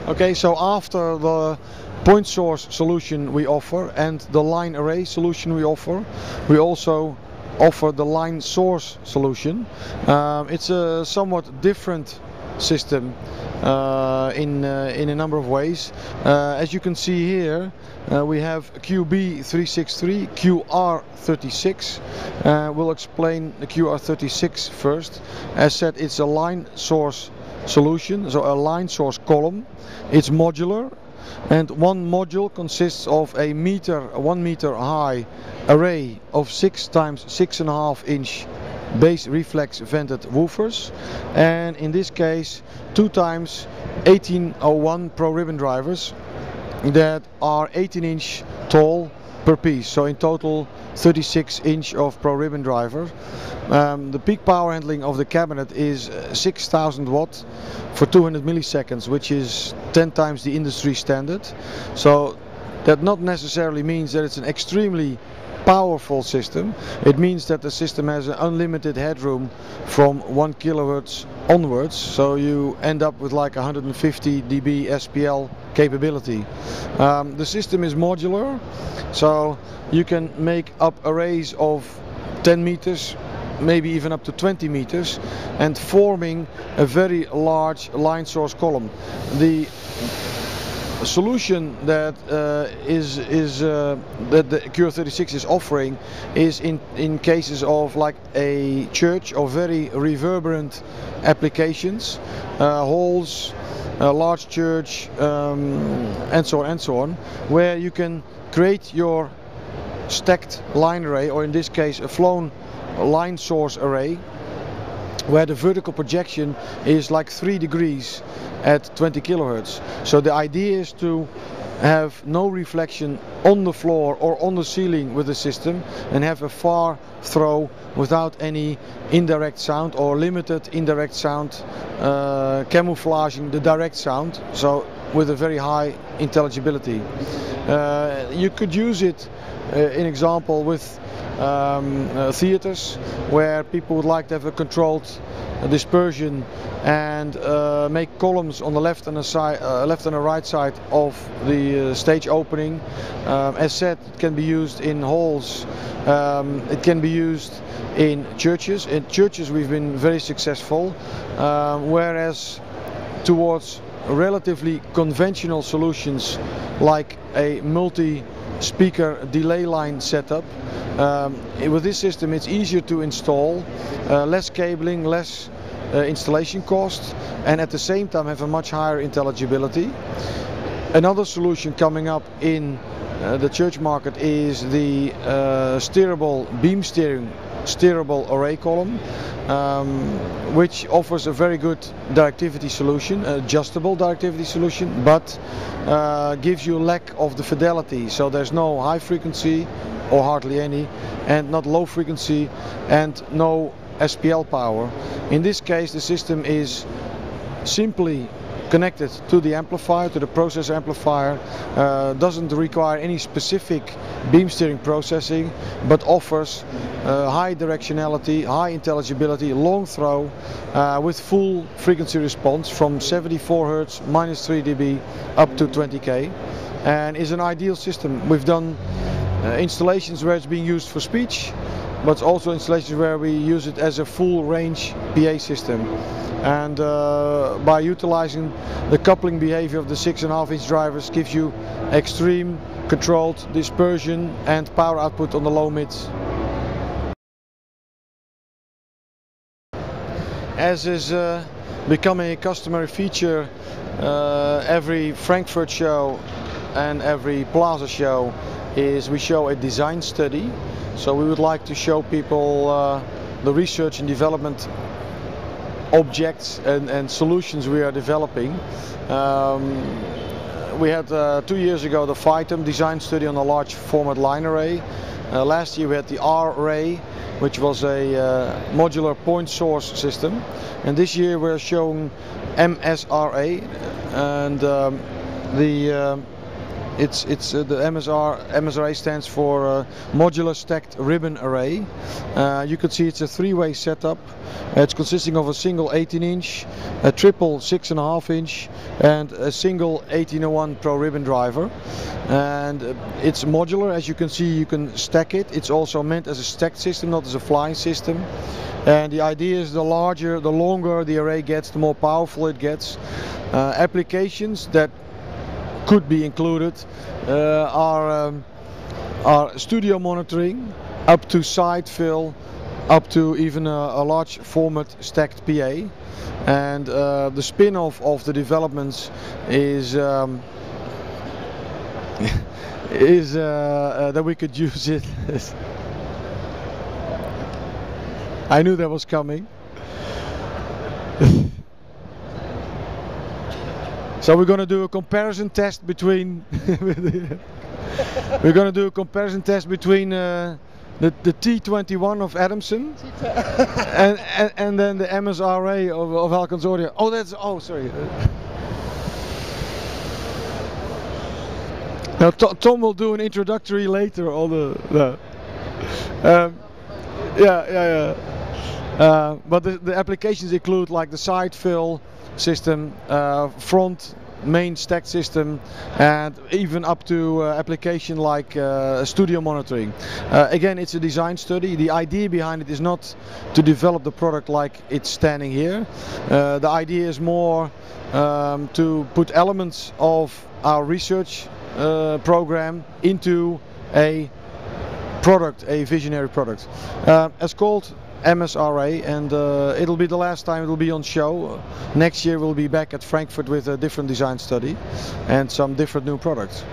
Okay, so after the point source solution we offer and the line array solution we offer, we also offer the line source solution. It's a somewhat different system in a number of ways. As you can see here, we have QB363, QR36. We'll explain the QR36 first. As said, it's a line source solution, so a line source column. It's modular, and one module consists of a 1 meter high array of 6 times 6.5 inch base reflex vented woofers, and in this case 2 times 1801 Pro ribbon drivers that are 18 inch tall per piece, so in total 36 inch of Pro ribbon driver. The peak power handling of the cabinet is 6000 watt for 200 milliseconds, which is 10 times the industry standard. So that not necessarily means that it's an extremely powerful system. It means that the system has an unlimited headroom from 1 kilohertz onwards, so you end up with like 150 dB SPL capability. The system is modular, so you can make up arrays of 10 meters, maybe even up to 20 meters, and forming a very large line source column. The solution that that the QR36 is offering is in cases of like a church or very reverberant applications, halls, a large church, and so on, where you can create your stacked line array, or in this case a flown line source array, where the vertical projection is like 3 degrees at 20 kilohertz. So the idea is to have no reflection on the floor or on the ceiling with the system, and have a far throw without any indirect sound or limited indirect sound, camouflaging the direct sound, so with a very high intelligibility. You could use it in example with theaters, where people would like to have a controlled dispersion and make columns on the left and the right side of the stage opening. As said, it can be used in halls, it can be used in churches. In churches we've been very successful, whereas towards relatively conventional solutions like a multi-speaker delay line setup, with this system it's easier to install, less cabling, less installation cost, and at the same time have a much higher intelligibility. Another solution coming up in the church market is the steerable beam steerable array column, which offers a very good directivity solution, adjustable directivity solution, but gives you lack of the fidelity. So there's no high frequency or hardly any, and not low frequency, and no SPL power. In this case the system is simply connected to the amplifier, to the processor amplifier, doesn't require any specific beam steering processing, but offers high directionality, high intelligibility, long throw, with full frequency response from 74 Hz minus 3 dB up to 20K, and is an ideal system. We've done installations where it's being used for speech, but also installations where we use it as a full range PA system. And by utilizing the coupling behavior of the 6.5 inch drivers, gives you extreme controlled dispersion and power output on the low mids. As is becoming a customary feature, every Frankfurt show and every Plasa show is we show a design study. So we would like to show people the research and development objects and solutions we are developing. We had 2 years ago the FITEM design study on a large format line array. Last year we had the R-Ray, which was a modular point source system, and this year we're showing MSRA, and the It's the MSRA stands for Modular Stacked Ribbon Array. You can see it's a three-way setup. It's consisting of a single 18-inch, a triple 6.5-inch, and a single 1801 Pro ribbon driver. And it's modular. As you can see, you can stack it. It's also meant as a stacked system, not as a flying system. And the idea is the larger, the longer the array gets, the more powerful it gets. Applications that could be included are studio monitoring, up to side fill, up to even a large format stacked PA. And the spin-off of the developments is that we could use it. I knew that was coming. So we're going to do a comparison test between the T21 of Adamson and then the MSRA of Alcons Audio. Oh, sorry. Now Tom will do an introductory later on the but the applications include like the side fill system, front main stack system, and even up to application like studio monitoring. Again, it's a design study. The idea behind it is not to develop the product like it's standing here. The idea is more to put elements of our research program into a product, a visionary product. It's called MSRA, and it'll be the last time it'll be on show. Next year we'll be back at Frankfurt with a different design study and some different new products.